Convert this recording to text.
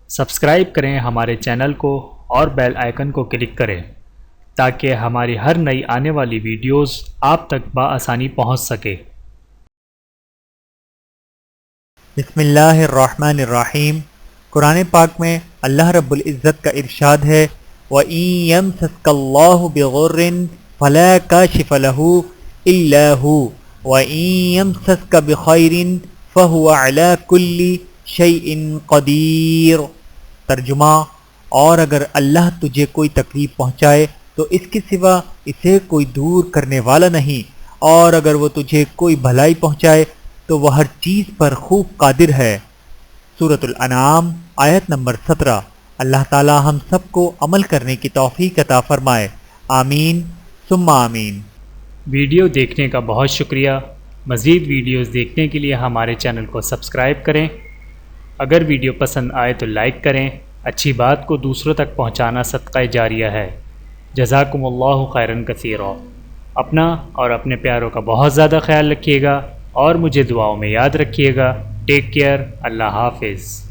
Subscribe کریں ہمارے channel کو اور بیل آئیکن کو کلک کریں تاکہ ہماری ہر نئی آنے والی ویڈیوز آپ تک بآسانی پہنچ سکے۔ بسم اللہ الرحمن الرحیم۔ قرآن پاک میں اللہ رب العزت کا ارشاد ہے وَإِن يَمْسَسْكَ اللَّهُ بِضُرٍّ فَلَا كَاشِفَ لَهُ إِلَّا هُوَ وَإِن يَمْسَسْكَ بِخَيْرٍ فَهُوَ عَلَى كُلِّ شَيْءٍ قَدِيرٌ۔ ترجمہ: اور اگر اللہ تجھے کوئی تکلیف پہنچائے تو اس کے سوا اسے کوئی دور کرنے والا نہیں، اور اگر وہ تجھے کوئی بھلائی پہنچائے تو وہ ہر چیز پر خوب قادر ہے۔ سورۃ الانعام آیت نمبر 17۔ اللہ تعالی ہم سب کو عمل کرنے کی توفیق عطا فرمائے، آمین ثم آمین۔ ویڈیو دیکھنے کا بہت شکریہ۔ مزید ویڈیوز دیکھنے کے لیے ہمارے چینل کو سبسکرائب کریں۔ اگر ویڈیو پسند آئے تو لائک کریں۔ اچھی بات کو دوسروں تک پہنچانا صدقہ جاریہ ہے۔ جزاکم اللہ خیرا کثیرا۔ اپنا اور اپنے پیاروں کا بہت زیادہ خیال رکھیے گا اور مجھے دعاؤں میں یاد رکھیے گا۔ Take care. اللہ حافظ۔